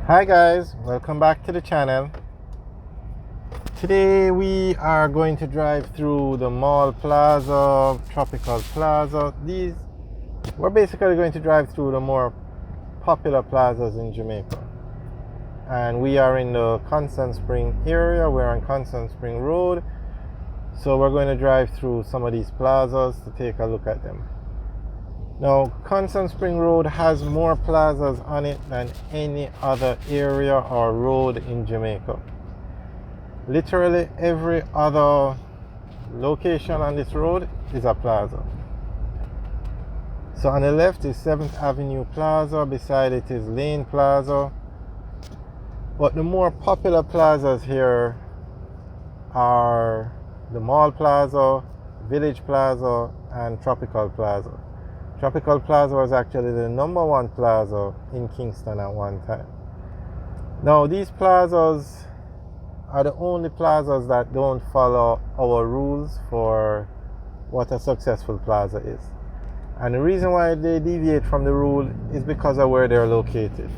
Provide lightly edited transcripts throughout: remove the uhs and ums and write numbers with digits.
Hi guys, welcome back to the channel. Today we are going to drive through the Mall Plaza, Tropical Plaza. We're basically going to drive through the more popular plazas in Jamaica. And we are in the Constant Spring area. We're on Constant Spring Road. So we're going to drive through some of these plazas to take a look at them. Now, Constant Spring Road has more plazas on it than any other area or road in Jamaica. Literally every other location on this road is a plaza. So on the left is 7th Avenue Plaza, beside it is Lane Plaza. But the more popular plazas here are the Mall Plaza, Village Plaza, and Tropical Plaza. Tropical Plaza was actually the #1 plaza in Kingston at one time. Now these plazas are the only plazas that don't follow our rules for what a successful plaza is. And the reason why they deviate from the rule is because of where they're located.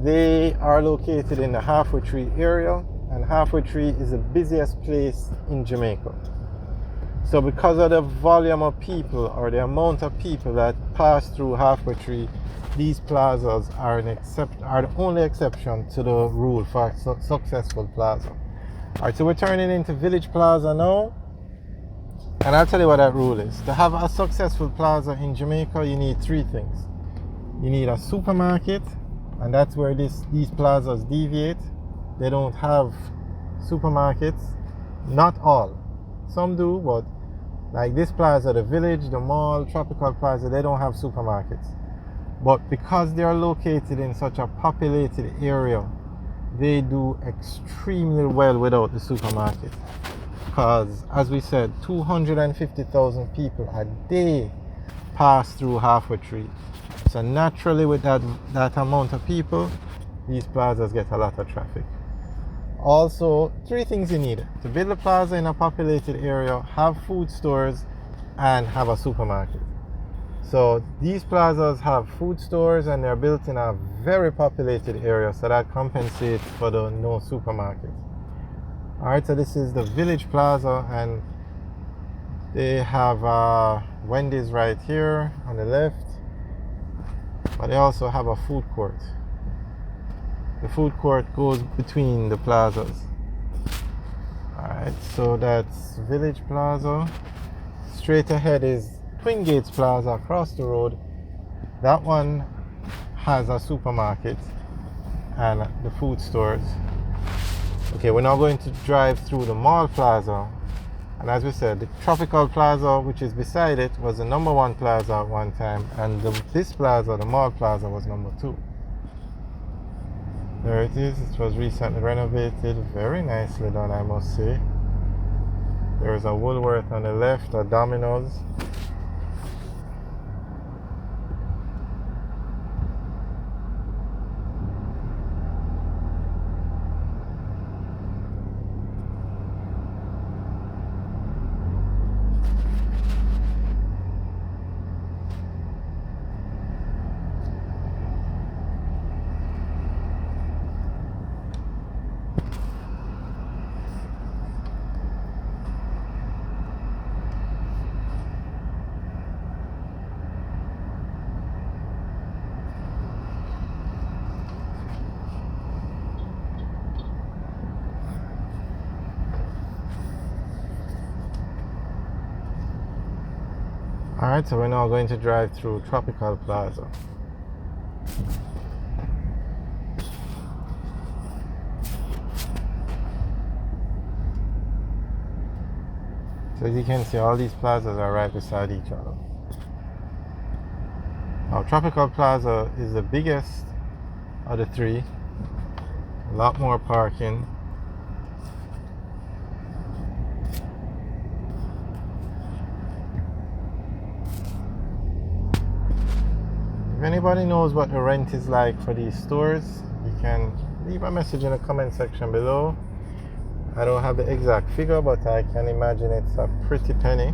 They are located in the Halfway Tree area, and Halfway Tree is the busiest place in Jamaica. So because of the volume of people or the amount of people that pass through Halfway Tree, these plazas are the only exception to the rule for a successful plaza. Alright, so we're turning into Village Plaza now. And I'll tell you what that rule is. To have a successful plaza in Jamaica, you need three things. You need a supermarket, and that's where these plazas deviate. They don't have supermarkets. Not all. Some do, but like this plaza, the Village, the Mall, Tropical Plaza, they don't have supermarkets. But because they are located in such a populated area, they do extremely well without the supermarket. Because, as we said, 250,000 people a day pass through Halfway Tree. So naturally, with that amount of people, these plazas get a lot of traffic. Also, three things you need to build a plaza in a populated area: have food stores and have a supermarket. So these plazas have food stores and they're built in a very populated area, so that compensates for the no supermarket. Alright, so this is the Village Plaza, and they have Wendy's right here on the left, but they also have a food court. The food court goes between the plazas. Alright, so that's Village Plaza. Straight ahead is Twin Gates Plaza across the road. That one has a supermarket and the food stores. Okay, we're now going to drive through the Mall Plaza. And as we said, the Tropical Plaza, which is beside it, was the #1 plaza at one time. And this plaza, the Mall Plaza, was #2. There it is. It was recently renovated. Very nicely done, I must say. There's a Woolworth on the left, a Domino's. Alright, so we're now going to drive through Tropical Plaza. So as you can see, all these plazas are right beside each other. Now, Tropical Plaza is the biggest of the three. A lot more parking. If anybody knows what the rent is like for these stores, you can leave a message in the comment section below. I don't have the exact figure, but I can imagine it's a pretty penny.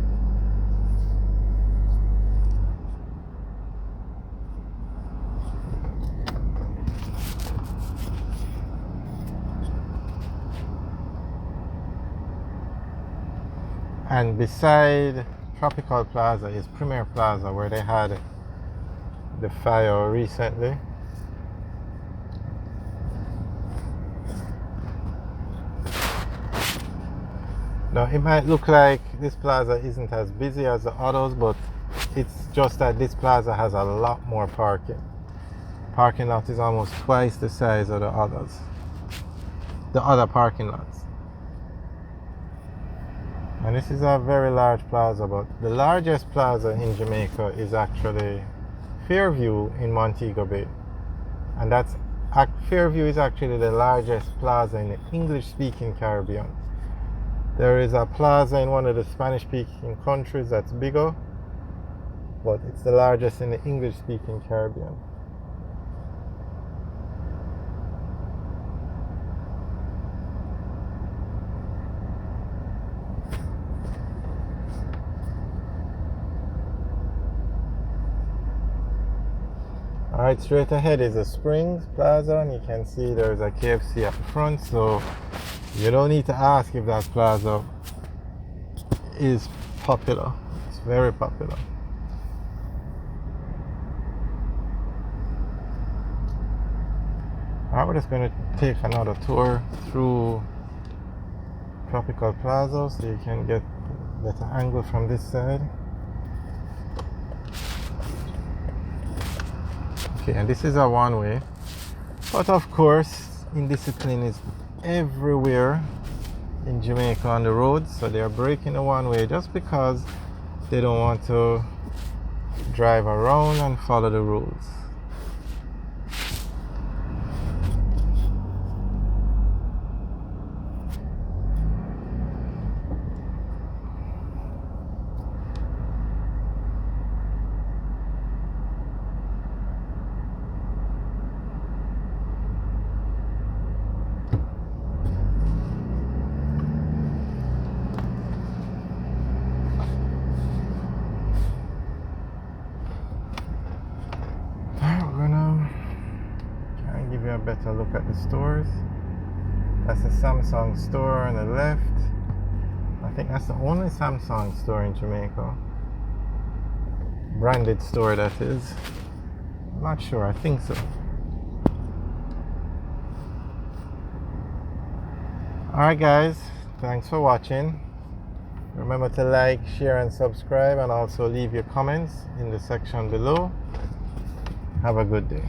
And beside Tropical Plaza is Premier Plaza, where they had the fire recently. Now it might look like this plaza isn't as busy as the others, but it's just that this plaza has a lot more parking. Parking lot is almost twice the size of the other parking lots. And this is a very large plaza, but the largest plaza in Jamaica is actually Fairview in Montego Bay. And Fairview is actually the largest plaza in the English-speaking Caribbean. There is a plaza in one of the Spanish-speaking countries that's bigger, but it's the largest in the English-speaking Caribbean. Alright, straight ahead is the Springs Plaza, and you can see there's a KFC at the front, so you don't need to ask if that plaza is popular. It's very popular. Alright, we're just going to take another tour through Tropical Plaza so you can get a better angle from this side. Okay, and this is a one-way, but of course indiscipline is everywhere in Jamaica on the roads, so they are breaking the one-way just because they don't want to drive around and follow the rules. A better look at the stores. That's a Samsung store on the left. I think that's the only Samsung store in Jamaica. Branded store, that is. I'm not sure, I think so. Alright guys, thanks for watching. Remember to like, share and subscribe, and also leave your comments in the section below. Have a good day.